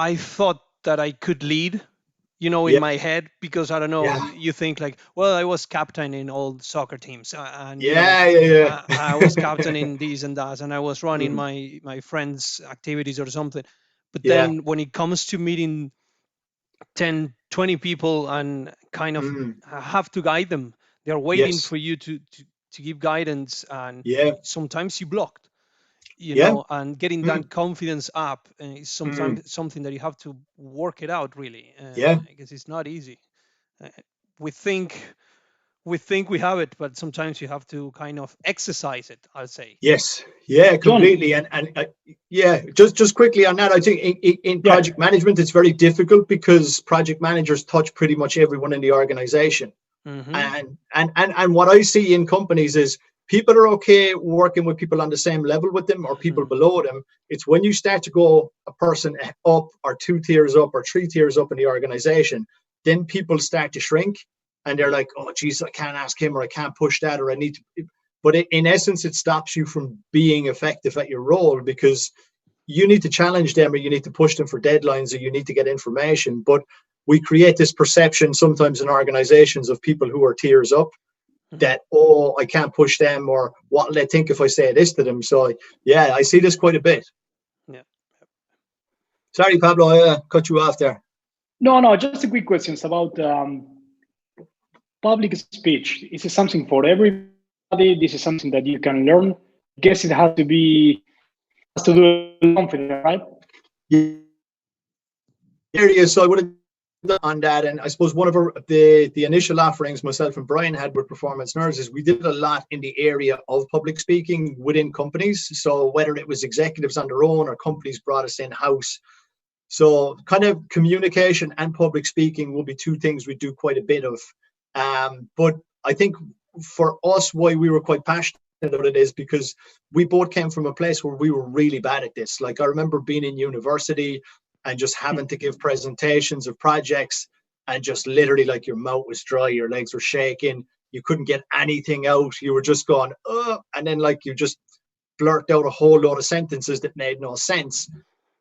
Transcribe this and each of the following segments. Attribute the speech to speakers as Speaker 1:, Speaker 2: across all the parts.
Speaker 1: I thought that I could lead, in
Speaker 2: Yeah,
Speaker 1: my head, because I don't know,
Speaker 2: yeah,
Speaker 1: you think like, well, I was captain in all soccer teams, and
Speaker 2: yeah, yeah,
Speaker 1: I was captain in this and that, and I was running
Speaker 2: mm,
Speaker 1: my friends' activities or something. But
Speaker 2: yeah,
Speaker 1: then when it comes to meeting 10, 20 people and kind of
Speaker 2: mm,
Speaker 1: have to guide them, they're waiting
Speaker 2: yes,
Speaker 1: for you to give guidance, and
Speaker 2: yeah,
Speaker 1: sometimes you blocked,
Speaker 2: yeah,
Speaker 1: and getting
Speaker 2: mm,
Speaker 1: that confidence up is
Speaker 2: mm,
Speaker 1: sometimes something that you have to work it out really,
Speaker 2: yeah.
Speaker 1: because it's not easy. uh, we think we think we have it, but sometimes you have to kind of exercise it, I'll say.
Speaker 2: Yes, yeah,
Speaker 3: John,
Speaker 2: completely. And yeah, just quickly on that, I think in
Speaker 3: yeah,
Speaker 2: project management, it's very difficult because project managers touch pretty much everyone in the organization.
Speaker 1: Hmm.
Speaker 2: And what I see in companies is people are okay working with people on the same level with them or people
Speaker 1: Hmm.
Speaker 2: below them. It's when you start to go a person up or two tiers up or three tiers up in the organization, then people start to shrink and they're
Speaker 1: Yeah.
Speaker 2: like, oh geez, I can't ask him or I can't push that or I need to. But in essence, it stops you from being effective at your role because you need to challenge them or you need to push them for deadlines or you need to get information. But we create this perception sometimes in organizations of people who are tiers up
Speaker 1: Hmm.
Speaker 2: that, oh, I can't push them or what will they think if I say this to them? So, yeah, I see this quite a bit.
Speaker 1: Yeah.
Speaker 2: Sorry, Pablo, I cut you off there.
Speaker 3: no, no, just a quick question about public speech. Is it something for everybody? This is something that you can learn. I guess it has to do with confidence, right?
Speaker 2: Area, so I would have on that. And I suppose one of the initial offerings myself and Brian had with Performance Nerds is we did a lot in the area of public speaking within companies. So whether it was executives on their own or companies brought us in house. So kind of communication and public speaking will be two things we do quite a bit of. But I think for us, why we were quite passionate about it is because we both came from a place where we were really bad at this. Like I remember being in university and just having to give presentations of projects and just literally like your mouth was dry, your legs were shaking, you couldn't get anything out. You were just going, and then like you just blurt out a whole lot of sentences that made no sense.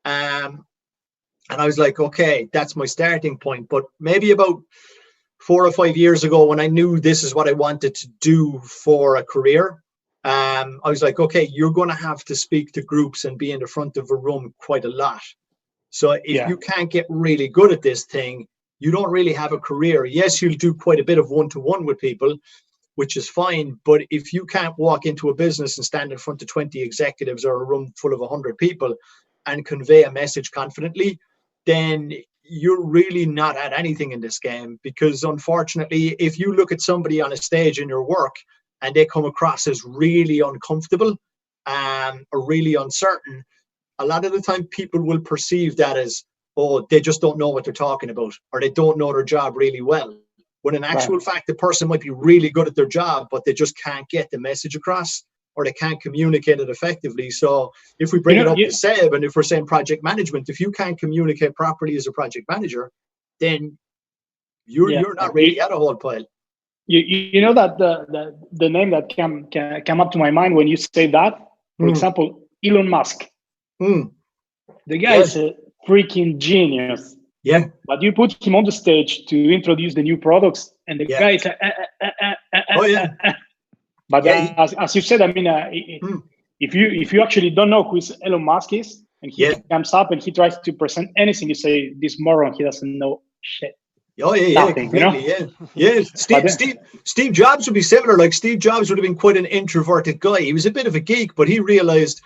Speaker 2: Um, and I was like, okay, that's my starting point. But maybe about 4 or 5 years ago, when I knew this is what I wanted to do for a career, I was like, okay, you're going to have to speak to groups and be in the front of a room quite a lot. So if
Speaker 3: Yeah,
Speaker 2: you can't get really good at this thing, you don't really have a career. Yes, you'll do quite a bit of one-to-one with people, which is fine. But if you can't walk into a business and stand in front of 20 executives or a room full of 100 people and convey a message confidently, then you're really not at anything in this game. Because unfortunately, if you look at somebody on a stage in your work and they come across as really uncomfortable or really uncertain, a lot of the time people will perceive that as, oh, they just don't know what they're talking about or they don't know their job really well. When in actual
Speaker 3: right.
Speaker 2: fact, the person might be really good at their job, but they just can't get the message across or they can't communicate it effectively. So if we
Speaker 3: You
Speaker 2: bring it
Speaker 3: know,
Speaker 2: up to Seb and if we're saying project management, if you can't communicate properly as a project manager, then
Speaker 3: yeah,
Speaker 2: you're not really at a whole pile.
Speaker 3: you know that the name that come up to my mind when you say that, for
Speaker 2: Mm,
Speaker 3: example, Elon Musk.
Speaker 2: mm,
Speaker 3: The guy
Speaker 2: yes,
Speaker 3: is a freaking genius.
Speaker 2: yeah,
Speaker 3: But you put him on the stage to introduce the new products, and the
Speaker 2: yeah,
Speaker 3: guy is like,
Speaker 2: oh yeah,
Speaker 3: But
Speaker 2: yeah,
Speaker 3: as you said, I mean,
Speaker 2: mm,
Speaker 3: if you actually don't know who Elon Musk is, and he
Speaker 2: yeah.
Speaker 3: comes up and he tries to present anything, you say this moron, he doesn't know shit,
Speaker 2: Oh yeah, yeah,
Speaker 3: nothing, you know.
Speaker 2: completely, yeah, yeah.
Speaker 3: But
Speaker 2: Steve Jobs would be similar. Like Steve Jobs would have been quite an introverted guy. He was a bit of a geek, but he realized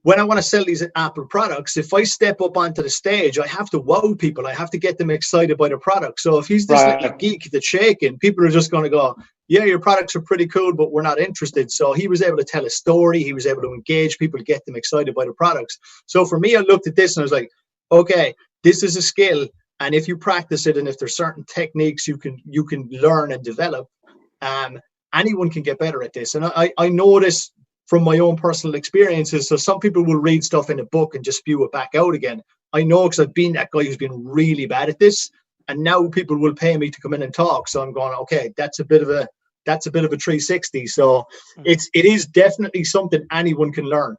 Speaker 2: when I want to sell these Apple products, if I step up onto the stage, I have to wow people. I have to get them excited by the product. So if he's this little
Speaker 3: right,
Speaker 2: geek that's shaking, people are just going to go, yeah, your products are pretty cool, but we're not interested. So he was able to tell a story. He was able to engage people, get them excited by the products. So for me, I looked at this and I was like, okay, this is a skill. And if you practice it and if there's certain techniques you can learn and develop, um, anyone can get better at this. And I know this from my own personal experiences. So some people will read stuff in a book and just spew it back out again. I know because I've been that guy who's been really bad at this. And now people will pay me to come in and talk. So I'm going, okay, that's a bit of a 360. So
Speaker 1: Mhm.
Speaker 2: it is definitely something anyone can learn.